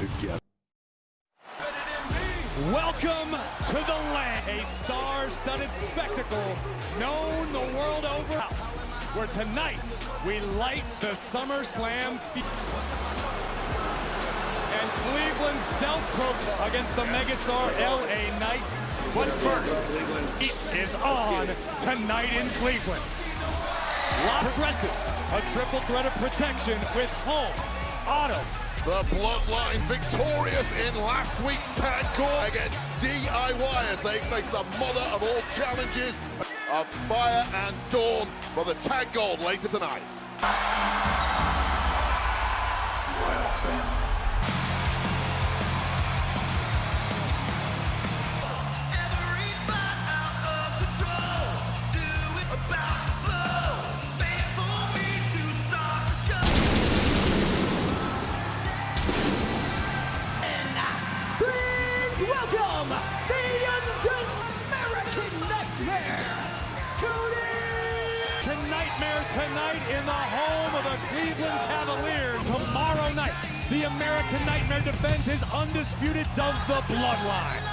together. Welcome to the land, a star-studded spectacle known the world over, where tonight we light the SummerSlam and Cleveland self-proclaimed against the megastar LA Knight. But first, it is on tonight in Cleveland. Progressive, a triple threat of protection with home, autos. The Bloodline victorious in last week's tag goal against DIY as they face the mother of all challenges of Fire and Dawn for the tag gold later tonight. Royal family. Welcome, the American Nightmare, Cody! Nightmare tonight in the home of the Cleveland Cavaliers. Tomorrow night, the American Nightmare defends his undisputed of the Bloodline.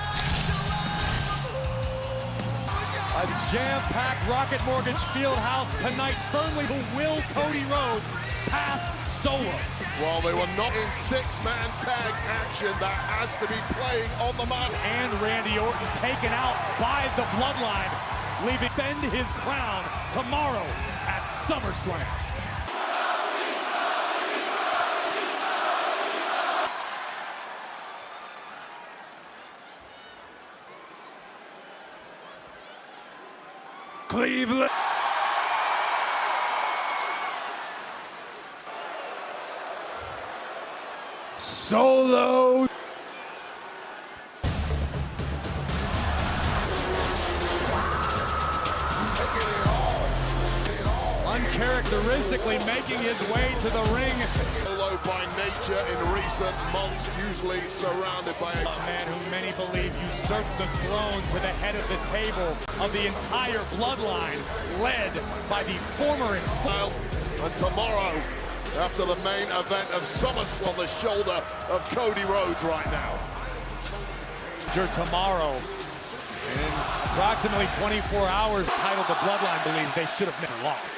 A jam-packed Rocket Mortgage Fieldhouse tonight firmly will Cody Rhodes past Solo. While they were not in six-man tag action, that has to be playing on the mat. And Randy Orton taken out by the Bloodline, leaving defend his crown tomorrow at SummerSlam. Cleveland. Solo. Uncharacteristically making his way to the ring. Solo by nature in recent months, usually surrounded by a man who many believe usurped the throne to the head of the table of the entire Bloodline, led by the former and tomorrow, after the main event of SummerSlam, on the shoulder of Cody Rhodes right now. Tomorrow, in approximately 24 hours, the title the Bloodline believes they should have never lost.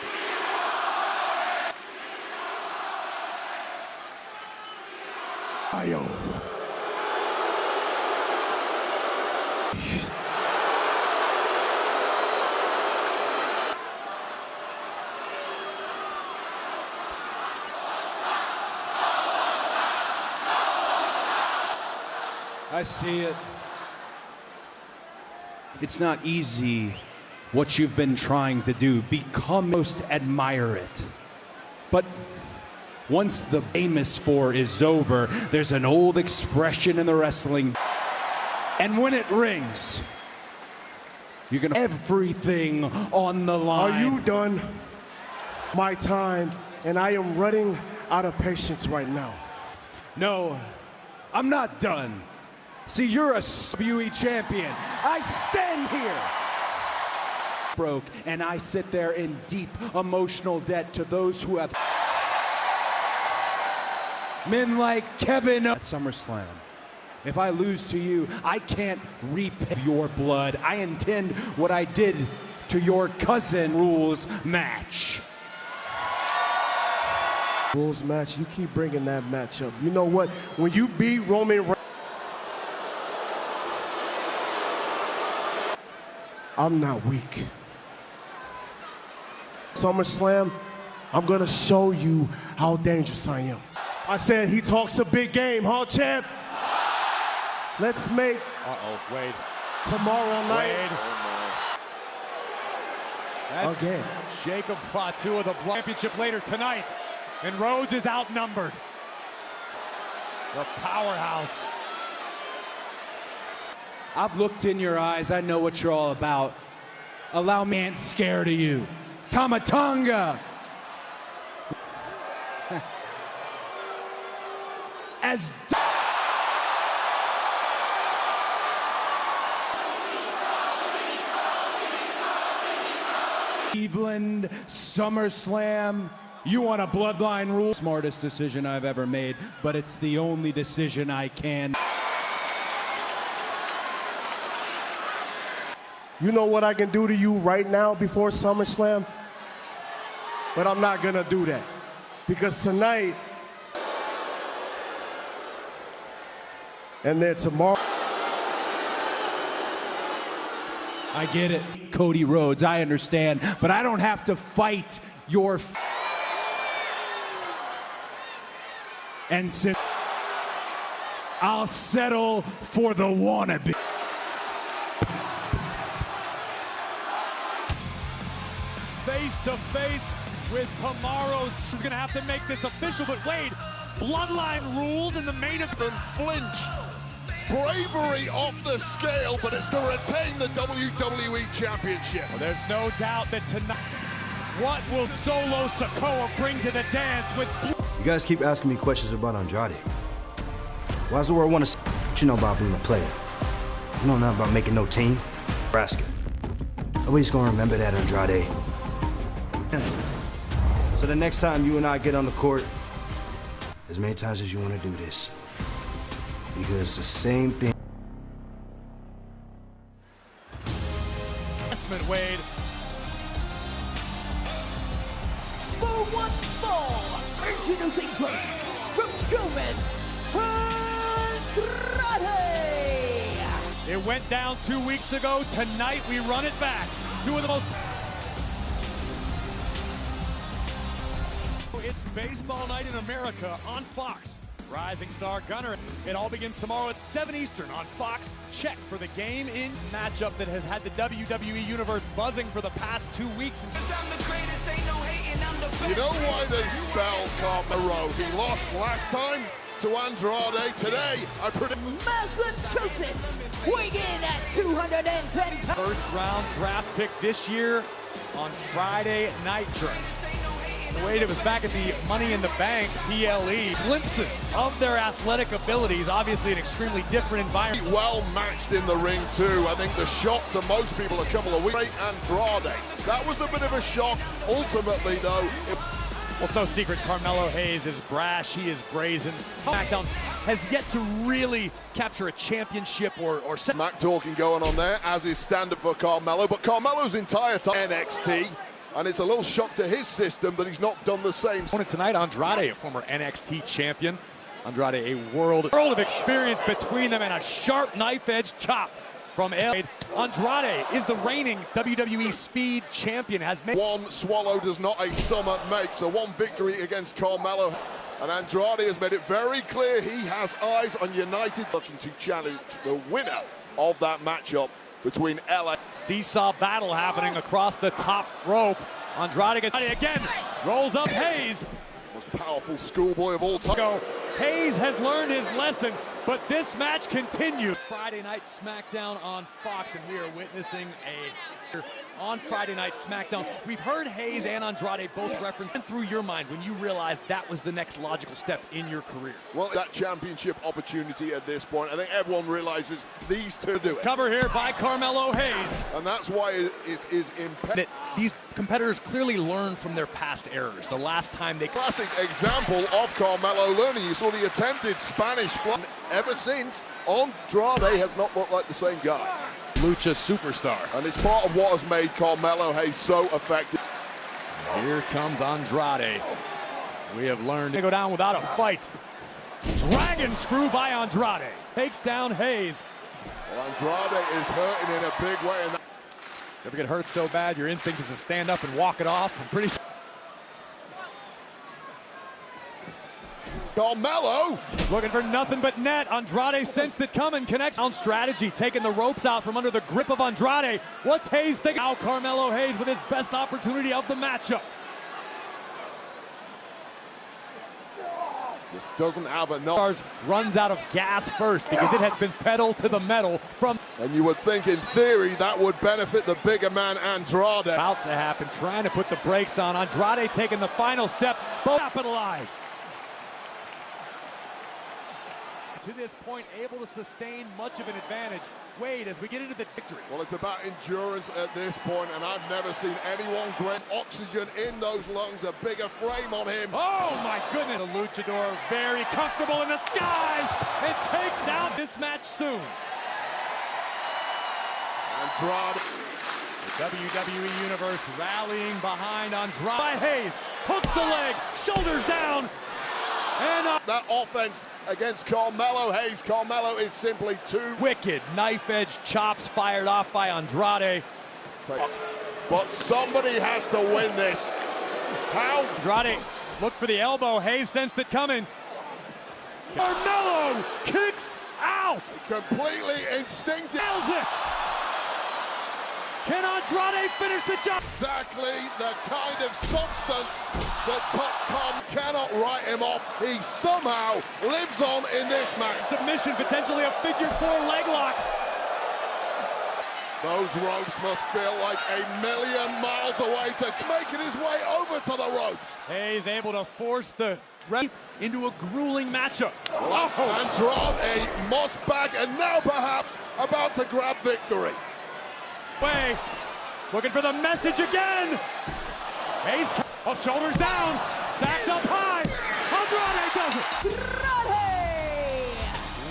I see it. It's not easy what you've been trying to do. Become most admire it. But once the famous four is over, there's an old expression in the wrestling. And when it rings, you're gonna everything on the line. Are you done? My time, and I am running out of patience right now. No, I'm not done. See, you're a WWE champion. I stand here. Broke, and I sit there in deep emotional debt to those who have men like Kevin at SummerSlam. If I lose to you, I can't repay your blood. I intend what I did to your cousin rules match. Rules match, you keep bringing that match up. You know what? When you beat Roman Reigns, I'm not weak. SummerSlam, I'm gonna show you how dangerous I am. I said he talks a big game, huh, champ? Let's make Wade. tomorrow night Wade. That's again. Jacob Fatu of the championship later tonight, and Rhodes is outnumbered. The powerhouse. I've looked in your eyes. I know what you're all about. Allow me, ain't scared of you. Tama Tonga. As Cleveland SummerSlam You want a bloodline rule? Smartest decision I've ever made, but it's the only decision I can. You know what I can do to you right now before SummerSlam? But I'm not gonna do that. Because tonight, and then tomorrow. I get it, Cody Rhodes, I understand, but I don't have to fight your and since I'll settle for the wannabe. Face to face with tomorrow's. He's gonna have to make this official, but Wade, bloodline rules in the main event. Flinch. Bravery off the scale, but it's to retain the WWE Championship. Well, there's no doubt that tonight, what will Solo Sikoa bring to the dance with? You guys keep asking me questions about Andrade. Why does the world want to what you know about being a player? You know nothing about making no team? Nebraska. Nobody's gonna remember that, Andrade. So the next time you and I get on the court, as many times as you want to do this, because it's the same thing. Investment, Wade. For one fall, introducing first, from Gomez, Andrade. It went down 2 weeks ago. Tonight we run it back. Two of the most. It's baseball night in America on Fox. Rising star Gunner. It all begins tomorrow at 7 Eastern on Fox. Check for the game in matchup that has had the WWE Universe buzzing for the past 2 weeks. You know why they spell Carmelo? He lost last time to Andrade. Today, I predict Massachusetts, weighing in at 210 pounds. First round draft pick this year on Friday night. Wade, it was back at the Money in the Bank, PLE. Glimpses of their athletic abilities, obviously an extremely different environment. well matched in the ring too. I think the shock to most people a couple of weeks. Andrade, that was a bit of a shock. Ultimately though, Well, it's no secret Carmelo Hayes is brash, he is brazen. SmackDown has yet to really capture a championship or Smack talking going on there, as is standard for Carmelo, but Carmelo's entire time NXT, and it's a little shock to his system that he's not done the same. Tonight, Andrade, a former NXT champion. Andrade, a world of experience between them and a sharp knife-edge chop from Andrade is the reigning WWE Speed Champion. Has made one swallow does not a summer make, so one victory against Carmelo. And Andrade has made it very clear he has eyes on United, looking to challenge the winner of that matchup between LA. Seesaw battle happening across the top rope. Andrade gets again, rolls up Hayes. Most powerful schoolboy of all time. Hayes has learned his lesson, but this match continues. Friday Night SmackDown on Fox, and we are witnessing on Friday Night SmackDown. We've heard Hayes and Andrade both reference through your mind when you realized that was the next logical step in your career. Well, that championship opportunity at this point, I think everyone realizes these two do it. Cover here by Carmelo Hayes. And that's why it is imperative. That these competitors clearly learn from their past errors. The last time they... Classic example of Carmelo learning. You saw the attempted Spanish fly. Ever since, Andrade has not looked like the same guy. Lucha superstar. And it's part of what has made Carmelo Hayes so effective. Here comes Andrade. We have learned to go down without a fight. Dragon screw by Andrade. Takes down Hayes. Well, Andrade is hurting in a big way. And You ever get hurt so bad, your instinct is to stand up and walk it off. I'm pretty... Carmelo! Looking for nothing but net. Andrade sensed it coming, connects on strategy, taking the ropes out from under the grip of Andrade. What's Hayes thinking? Now Carmelo Hayes with his best opportunity of the matchup. This doesn't have enough. Runs out of gas first because it has been pedal to the metal from... And you would think in theory that would benefit the bigger man Andrade. About to happen, trying to put the brakes on. Andrade taking the final step. Both capitalize. to this point able to sustain much of an advantage. Wade, as we get into the victory. Well, it's about endurance at this point, and I've never seen anyone grab oxygen in those lungs, a bigger frame on him. Oh my goodness, the luchador very comfortable in the skies and takes out this match soon. Andrade. The WWE Universe rallying behind Andrade. Hayes hooks the leg, shoulders down, and that offense against Carmelo Hayes. Carmelo is simply too wicked. Knife edge chops fired off by Andrade. But somebody has to win this. How? Andrade looked for the elbow. Hayes sensed it coming. Carmelo kicks out. Completely instinctive. Nails it. Can Andrade finish the job? Exactly the kind of substance that Top Con cannot write him off. He somehow lives on in this match. Submission, potentially a figure 4 leg lock. Those ropes must feel like 1,000,000 miles away to making his way over to the ropes. Hayes able to force the ref into a grueling matchup. Andrade, Moss back, and now perhaps about to grab victory. Way, looking for the message again. Hayes, shoulders down, stacked up high. Andrade does it. Andrade!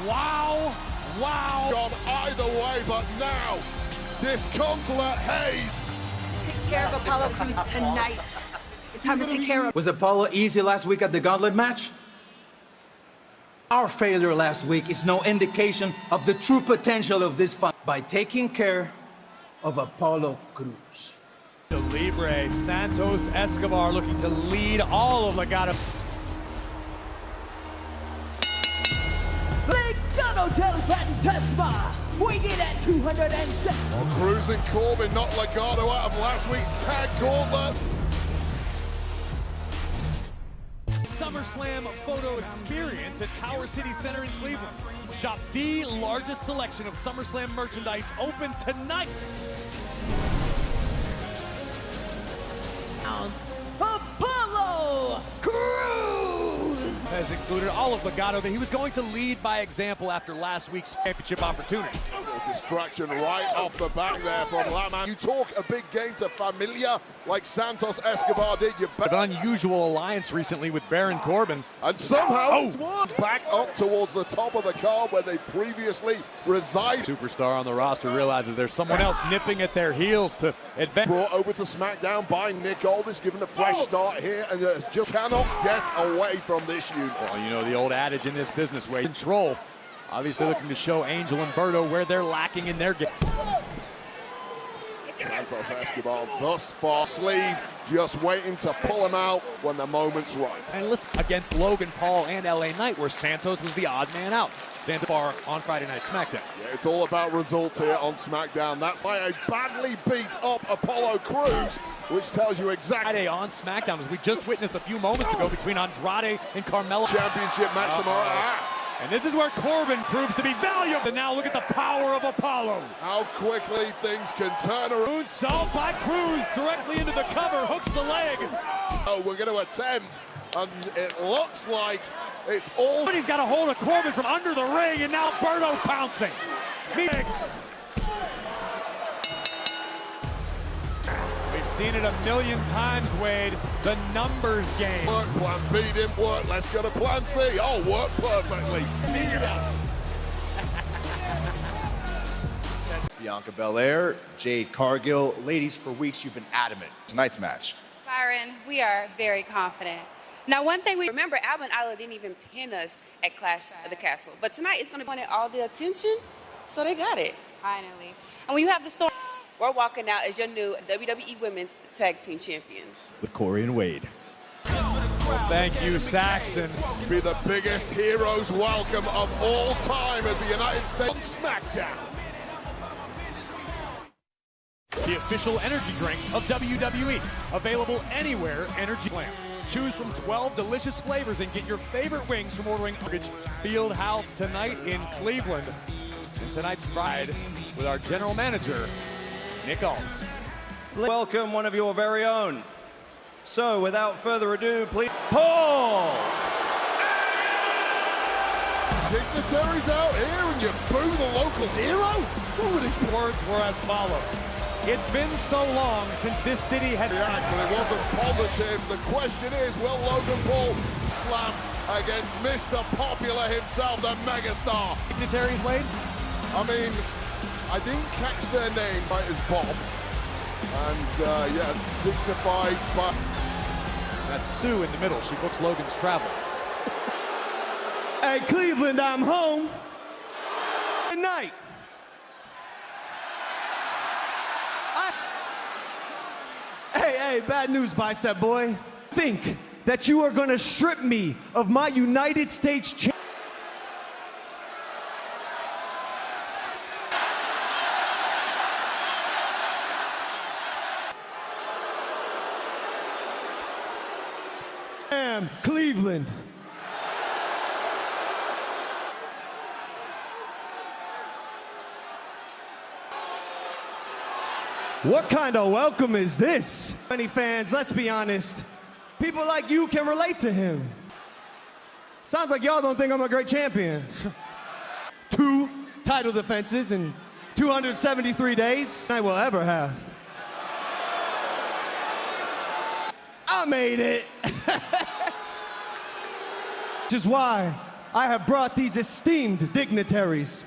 Wow, wow. Gone either way, but now disconsolate Hayes. Take care of Apollo Crews tonight. It's time to take care of. Was Apollo easy last week at the Gauntlet match? Our failure last week is no indication of the true potential of this fight. By taking care of Apollo Crews. The Libre, Santos Escobar looking to lead all of Legado. Legado del Fantasma, weighing in at 207. Crews and Corbin knocked Legado out of last week's tag gauntlet. SummerSlam photo experience at Tower City Center in Cleveland. Shop the largest selection of SummerSlam merchandise open tonight. Apollo Crews Has included all of Legado that he was going to lead by example after last week's championship opportunity. Distraction right off the back there from that man. You talk a big game to Familia like Santos Escobar did. You bet. An unusual alliance recently with Baron Corbin. And somehow back up towards the top of the card where they previously resided. Superstar on the roster realizes there's someone else nipping at their heels to advance. Brought over to SmackDown by Nick Aldis, given a fresh start here, and just cannot get away from this unit. Well, you know the old adage in this business way. Control. Obviously looking to show Angel and Berto where they're lacking in their game. Santos Escobar thus far sleeve, just waiting to pull him out when the moment's right. And listen, against Logan Paul and LA Knight, where Santos was the odd man out. Santos Bar on Friday Night SmackDown. Yeah, it's all about results here on SmackDown. That's why a badly beat up Apollo Crews, which tells you exactly. Friday on SmackDown, as we just witnessed a few moments ago between Andrade and Carmelo. Championship match tomorrow. And this is where Corbin proves to be valuable. And now look at the power of Apollo. How quickly things can turn around. Moonsault by Crews directly into the cover, hooks the leg. Oh, we're going to attempt, and it looks like it's all. But he's got a hold of Corbin from under the ring, and now Berto pouncing. We've seen it a million times, Wade. The numbers game. Work, plan B didn't work. Let's go to plan C. Oh, worked perfectly. Bianca Belair, Jade Cargill. Ladies, for weeks you've been adamant. Tonight's match. Byron, we are very confident. Now, one thing we Remember, Alba and Isla didn't even pin us at Clash of the Castle. But tonight it's going to want all the attention, so they got it. finally, and when you have the story. We're walking out as your new WWE Women's Tag Team Champions. With Corey and Wade. Well, thank you, Saxton. Be the biggest heroes welcome of all time as the United States on SmackDown. The official energy drink of WWE. Available anywhere, Energy Slam. Choose from 12 delicious flavors and get your favorite wings from ordering Field House tonight in Cleveland. And tonight's Pride with our general manager, Nick Aldis. Welcome one of your very own. So without further ado, please, Paul dignitaries out here and you boo the local hero? Some of these Words were as follows. It's been so long since this city has... react, but it wasn't positive. The question is, will Logan Paul slam against Mr. Popular himself, the megastar? Dignitaries, Wade? I mean, I didn't catch their name, right, as Bob. And, yeah, dignified, but... That's Sue in the middle. She books Logan's travel. Hey, Cleveland, I'm home. Good night. Hey, bad news, bicep boy. Think that you are gonna strip me of my United States champion. Cleveland. What kind of welcome is this? Many fans, let's be honest, people like you can relate to him. Sounds like y'all don't think I'm a great champion. 2 title defenses in 273 days I will ever have. I made it. Which is why I have brought these esteemed dignitaries.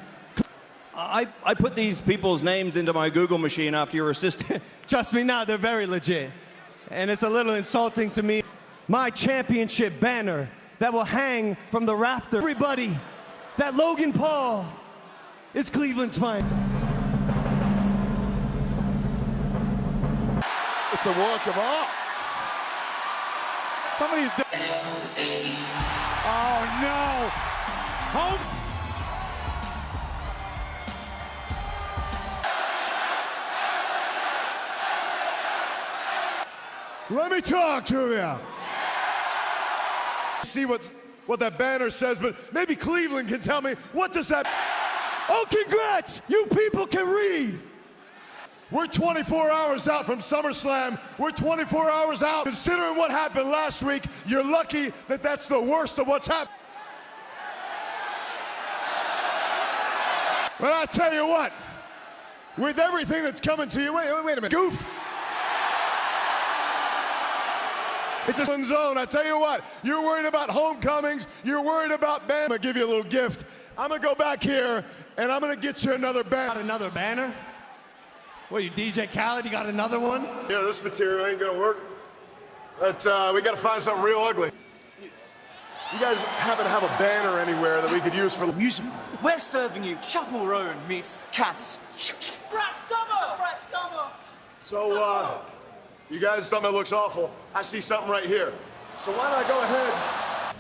I put these people's names into my Google machine after your assistant. Trust me now, they're very legit. And it's a little insulting to me. My championship banner that will hang from the rafter. Everybody, that Logan Paul is Cleveland's finest. It's a work of art. Somebody's... Oh, no. Home... Let me talk to you. See what that banner says, but maybe Cleveland can tell me, what does that... Oh, congrats! You people can read. We're 24 hours out from SummerSlam. We're 24 hours out. Considering what happened last week, you're lucky that that's the worst of what's happened. But I tell you what, with everything that's coming to you, wait a minute, goof. It's a zone. I tell you what, you're worried about homecomings, you're worried about banners. I'm gonna give you a little gift. I'm gonna go back here and I'm gonna get you another banner. Got another banner? What, you DJ Khaled, you got another one? Yeah, this material ain't gonna work. But we gotta find something real ugly. You guys happen to have a banner anywhere that we could use for music? We're serving you Chapel Roan meets Cats. Brat Summer! Brat Summer! So, you guys, something that looks awful. I see something right here. So why don't I go ahead?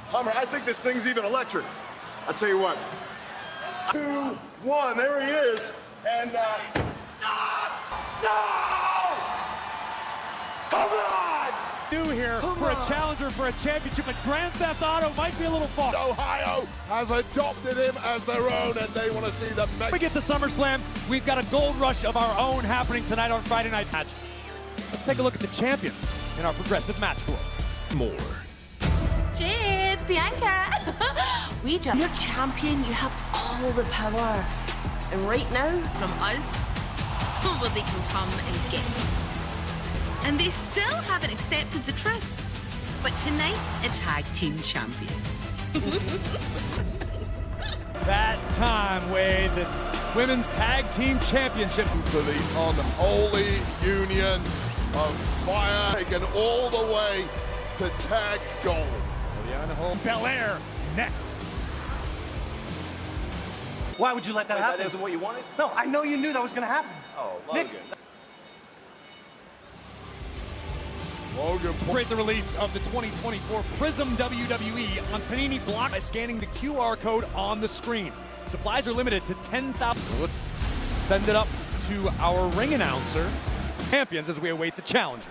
Hummer, I think this thing's even electric. I'll tell you what. 2, 1, there he is. And, no! Come on! New here for a challenger for a championship, but Grand Theft Auto might be a little far. Ohio has adopted him as their own, and they want to see the... We get to SummerSlam. We've got a gold rush of our own happening tonight on Friday Night's match. Let's take a look at the champions in our progressive match world. More. Jade, Bianca. You're champion, you have all the power. And right now, from us, well, they can come and get it. And they still haven't accepted the truth. But tonight, a tag team champions. That time, Wade, the women's tag team championships. To the unholy union of fire, taken all the way to tag gold. Belair next. Why would you let that happen? That isn't what you wanted? No, I know you knew that was going to happen. Oh, Logan. Nick. Logan Paul. The release of the 2024 Prism WWE on Panini Block by scanning the QR code on the screen. Supplies are limited to 10,000. Let's send it up to our ring announcer. Champions as we await the challengers.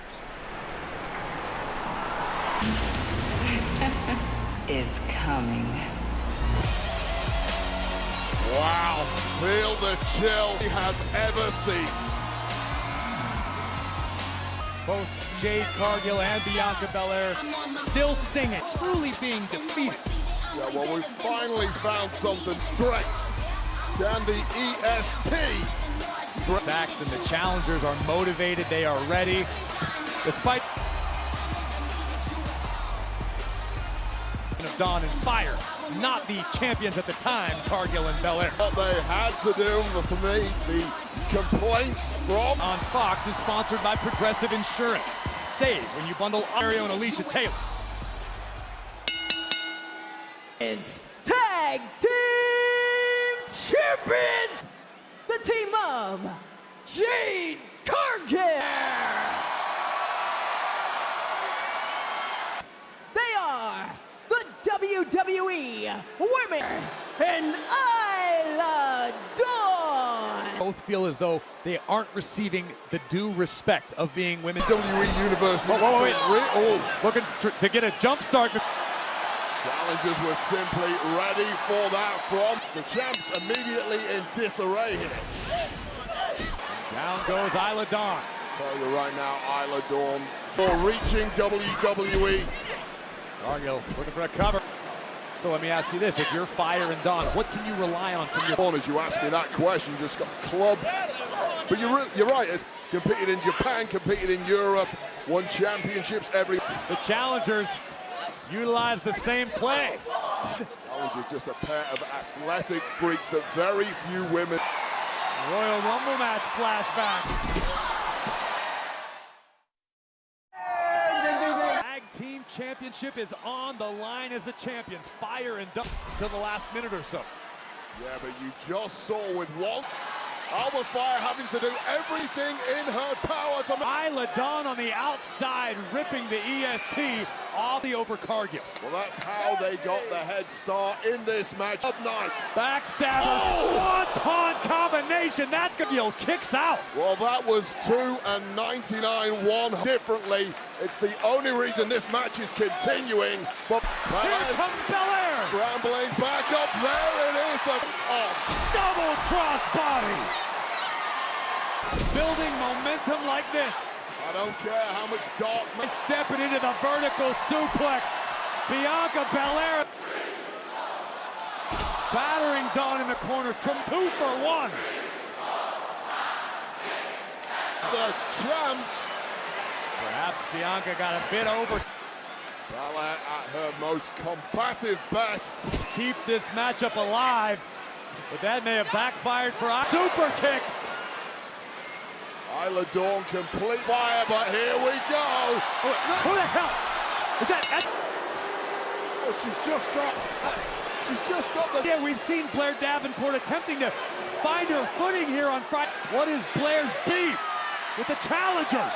Is coming. Wow, feel the chill he has ever seen. Both Jade Cargill and Bianca Belair still stinging, truly being defeated. Yeah, well, we've finally found something. Strengths. Can the EST. Saxton, the challengers are motivated, they are ready. Despite of Dawn and Fire, not the champions at the time, Cargill and Belair. What they had to do, for me, the complaints from on Fox is sponsored by Progressive Insurance. Save when you bundle Mario and Alicia Taylor. It's Tag Team Champions, the team of Jade Cargill. They are the WWE Women and Isla Dawn. Both feel as though they aren't receiving the due respect of being women. WWE Universe. Looking to get a jump start. Challengers were simply ready for that from the champs immediately in disarray here. Down goes Isla Dawn. Tell you right now, Isla Dawn for reaching WWE. Cargill looking for a cover. So let me ask you this, if you're Fire and Dawn, what can you rely on from your... As you asked me that question, just got clubbed. But you're right, competed in Japan, competed in Europe, won championships every... The challengers utilize the same play. Challengers just a pair of athletic freaks that very few women... Royal Rumble match flashbacks. Tag Team Championship is on the line as the champions. Fire and Dawn until the last minute or so. Yeah, but you just saw with one Alba Fire having to do everything in her power to... Isla Dawn on the outside, ripping the EST off the over Cargill. Well, that's how they got the head start in this match. Up night. Backstabber, swanton combination. That's Cargill kicks out. Well, that was 2 and 99-1 differently. It's the only reason this match is continuing. But here comes Belair. Scrambling back up. There it is. Double cross body. Building momentum like this. I don't care how much dark... Stepping into the vertical suplex. Bianca Belair. Battering Dawn in the corner. 2 for 1. The champs. Perhaps Bianca got a bit over. Belair at her most combative best. Keep this matchup alive. But that may have backfired for us. Super kick. Isla Dawn complete fire, but here we go. Who the hell? Is that? Oh, she's just got the... Yeah, we've seen Blair Davenport attempting to find her footing here on Friday. What is Blair's beef with the challengers?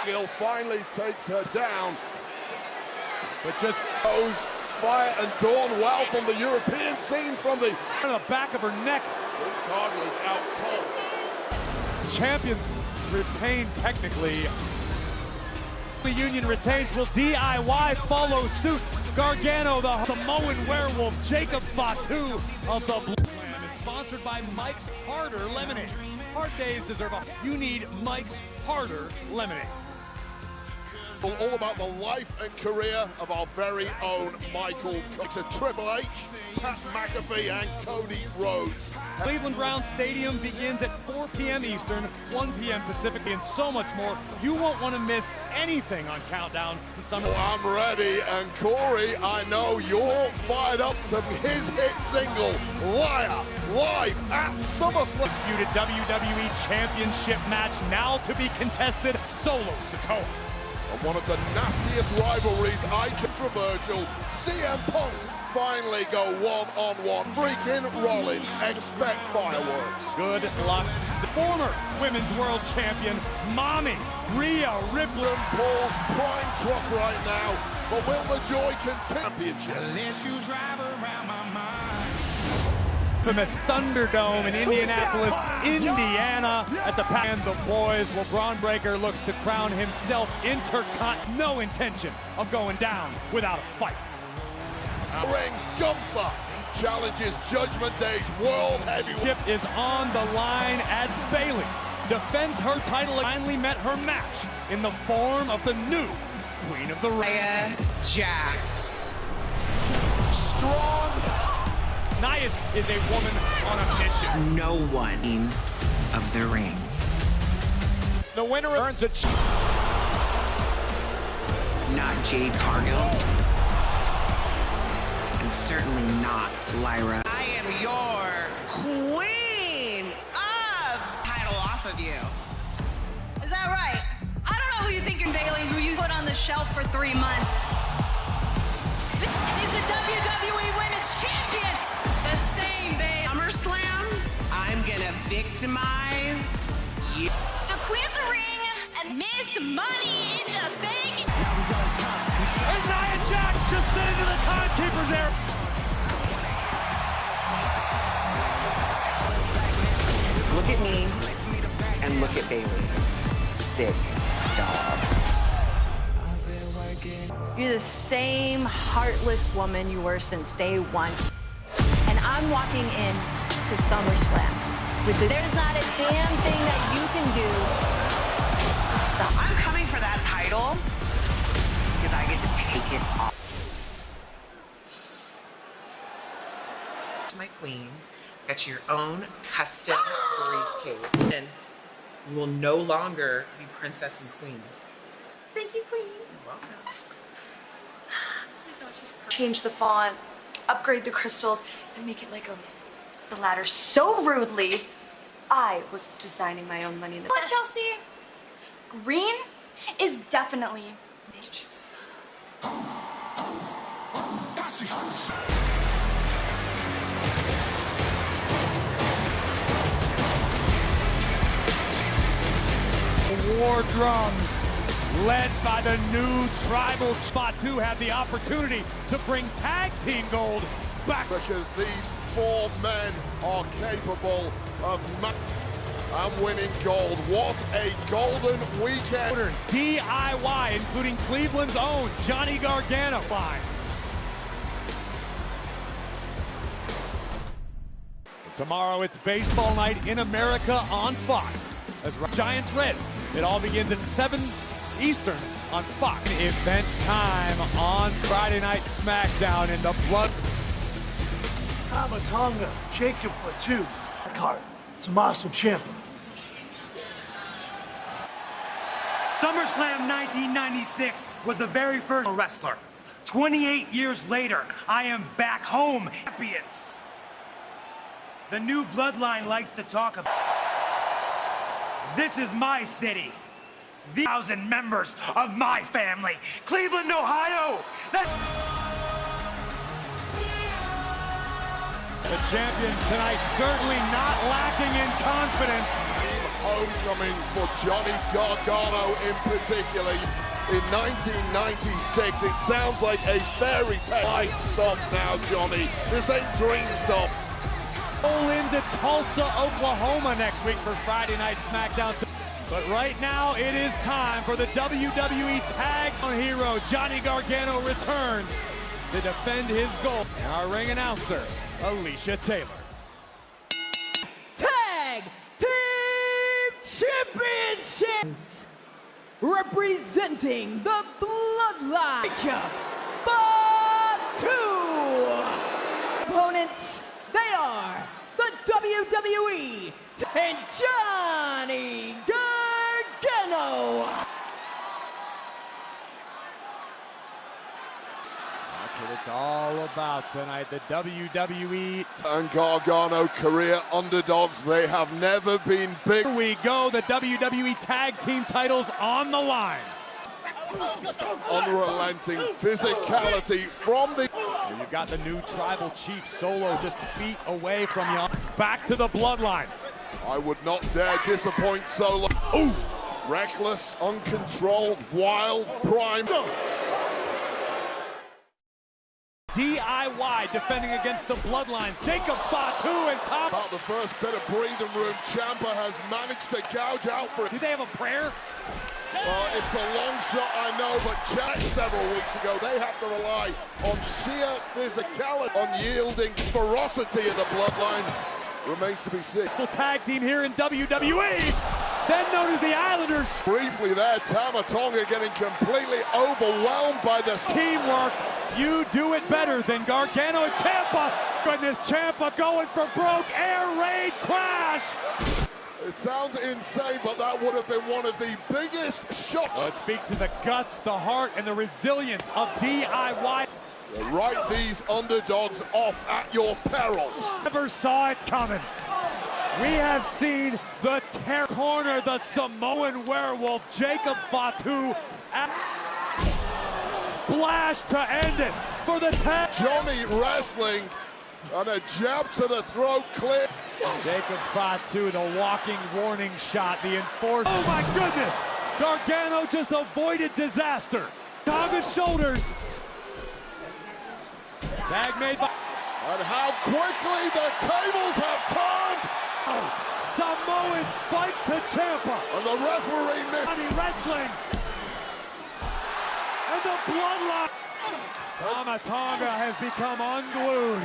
Gill finally takes her down. But just goes Fire and Dawn well from the European scene from the back of her neck. Cargill is out cold. Champions retain technically. The Union retains. Will DIY follow suit? Gargano, the Samoan werewolf, Jacob Fatu of the Blue Slam is sponsored by Mike's Harder Lemonade. Hard days deserve a... You need Mike's Harder Lemonade. All about the life and career of our very own Michael. It's a Triple H, Pat McAfee, and Cody Rhodes. Cleveland Browns Stadium begins at 4 p.m. Eastern, 1 p.m. Pacific, and so much more. You won't want to miss anything on Countdown to Summer. Oh, I'm ready, and Corey, I know you're fired up to his hit single, Liar, live at SummerSlam. Disputed WWE Championship match now to be contested, Solo Sikoa. One of the nastiest rivalries, controversial, CM Punk finally go one-on-one. Freaking Rollins, expect fireworks. Good luck. Former Women's World Champion, Mommy Rhea Ripley. Paul's prime truck right now, but will the joy continue? Let you drive around my mind. Infamous Thunderdome in Indianapolis, Indiana at the and the boys. Well, Braun Breaker looks to crown himself no intention of going down without a fight. Ring Gunther challenges Judgment Day's World Heavyweight. Is on the line as Bayley defends her title. Finally met her match in the form of the new Queen of the Ring. Nia Jax. strong. Nia is a woman on a mission. No one of the ring. The winner earns a... Not Jade Cargill. And certainly not Lyra. I am your queen of title off of you. Is that right? I don't know who you think you're Bailey, who you put on the shelf for 3 months. This is a WWE Women's Champion. The same, babe. SummerSlam, I'm gonna victimize you. The Queen of the Ring and Miss Money in the Bank. And Nia Jax just sent into the timekeeper's there. Look at me and look at Bailey. Sick dog. You're the same heartless woman you were since day one. And I'm walking in to SummerSlam. There's not a damn thing that you can do to stop. I'm coming for that title because I get to take it off. My queen, got your own custom briefcase. And you will no longer be princess and queen. Thank you, Queen. You're welcome. Change the font, upgrade the crystals, and make it like the ladder so rudely. I was designing my own money in the... What, Chelsea? Green is definitely bitch. War drums, led by the new tribal. Fatu have the opportunity to bring tag team gold back. Because these 4 men are capable of and winning gold. What a golden weekend. DIY, including Cleveland's own Johnny Gargano. Fine. Tomorrow it's baseball night in America on Fox. As Giants Reds. It all begins at 7 Eastern on Fox. Event time on Friday Night SmackDown in the blood. Tama Tonga, Jacob Fatu, Blackheart, Tommaso Ciampa. SummerSlam 1996 was the very first wrestler. 28 years later, I am back home, champions. The new bloodline likes to talk about. This is my city. The 1,000 members of my family. Cleveland, Ohio. The champions tonight certainly not lacking in confidence. Homecoming for Johnny Gargano in particular. In 1996, it sounds like a fairy tale. Life stop now, Johnny. This ain't dream stop. Roll into Tulsa, Oklahoma next week for Friday Night SmackDown. But right now, it is time for the WWE Tag Hero. Johnny Gargano returns to defend his gold. And our ring announcer, Alicia Taylor. Tag Team Championships, representing the Bloodline. Fatu. Opponents, they are the WWE and Johnny Gargano. That's what it's all about tonight, the WWE. And Gargano, career underdogs, they have never been big. Here we go, the WWE Tag Team titles on the line. Unrelenting physicality from the... And you've got the new Tribal Chief Solo just feet away from you. Back to the Bloodline. I would not dare disappoint Solo. Ooh! Reckless, uncontrolled, wild, prime. DIY defending against the Bloodlines. Jacob Fatu and Tom. About the first bit of breathing room, Ciampa has managed to gouge out for it. Do they have a prayer? It's a long shot, I know, but Ciampa several weeks ago, they have to rely on sheer physicality, unyielding ferocity of the Bloodline. Remains to be seen. Tag team here in WWE, then known as the Islanders. Briefly there, Tama Tonga getting completely overwhelmed by this teamwork few do it better than Gargano and Ciampa. Goodness, Ciampa going for broke. Air raid crash. It sounds insane, but that would have been one of the biggest shocks. Well, it speaks to the guts, the heart, and the resilience of DIY. You write these underdogs off at your peril. Never saw it coming. We have seen the corner the Samoan werewolf, Jacob Fatu, splash to end it for the tag. Johnny wrestling and a jab to the throat clear. Jacob Fatu, the walking warning shot, the enforcer. Oh my goodness! Gargano just avoided disaster. Tonga's shoulders. Tag made by... And how quickly the tables have turned! Oh, Samoan spike to Ciampa. And the referee missed. Wrestling. And the bloodline. Tama Tonga has become unglued.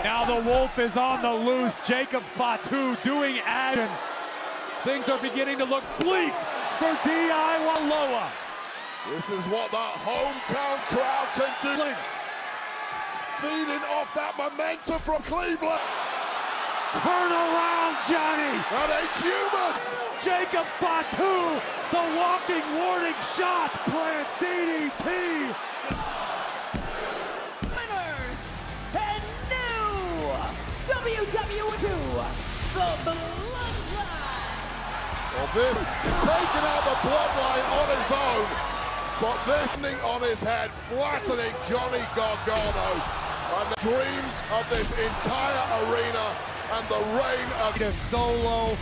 Now the wolf is on the loose. Jacob Fatu doing action. Things are beginning to look bleak for DIY Loa. This is what that hometown crowd can do. Feeding off that momentum from Cleveland. Turn around, Johnny. And a human. Jacob Fatu, the walking warning shot. Plant DDT. Winners and new WWE 2, the Bloodline. Well, this taking out the Bloodline on his own, but this knee on his head, flattening Johnny Gargano. And the dreams of this entire arena and the reign of the Solo.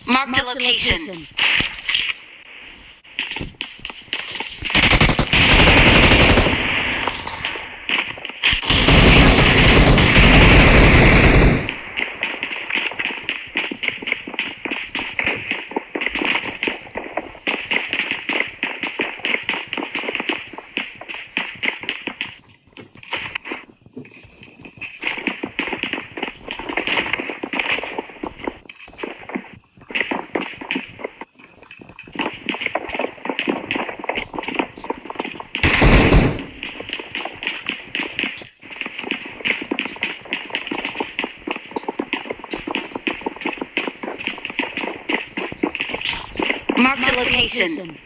Marked a location. Marked a location.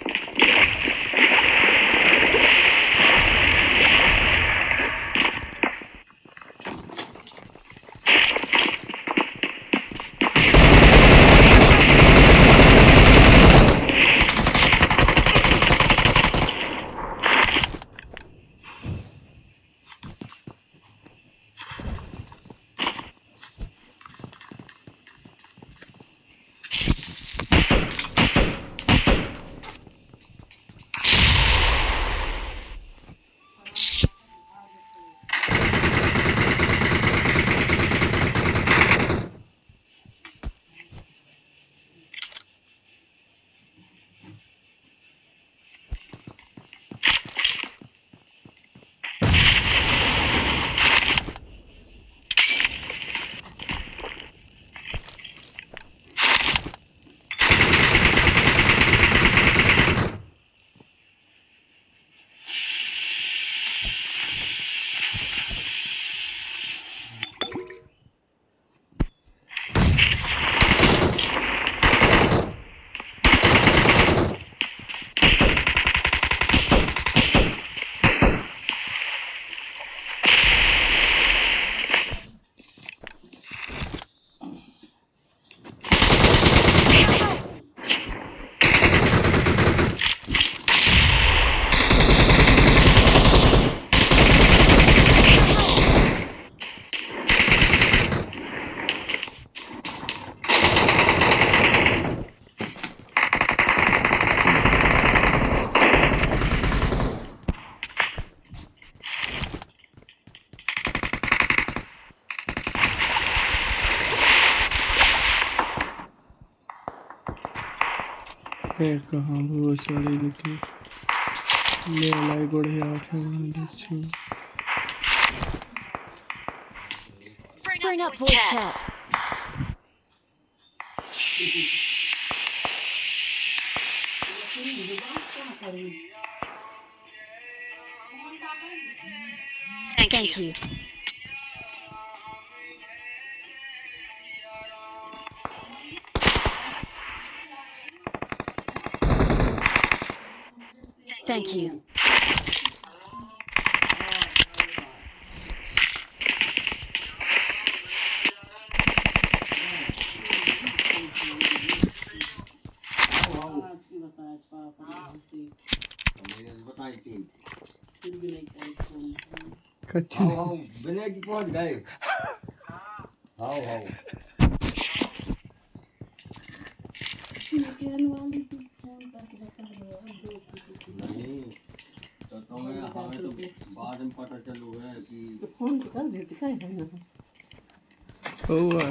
कहाँ बहुत सारे लिखे ले लाई गोड़े आखे मान Bring up voice chat. Thank you. Thank you. कच्ची पहुंच गए आओ आओ नहीं तो तुम्हें हमें तो बाद में पता चलू है कि फोन कर देते क्या है ना हुआ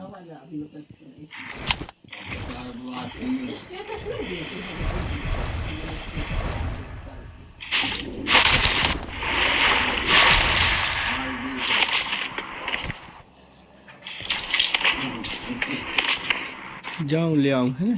आवाज आ रही है जाऊं ले आऊं है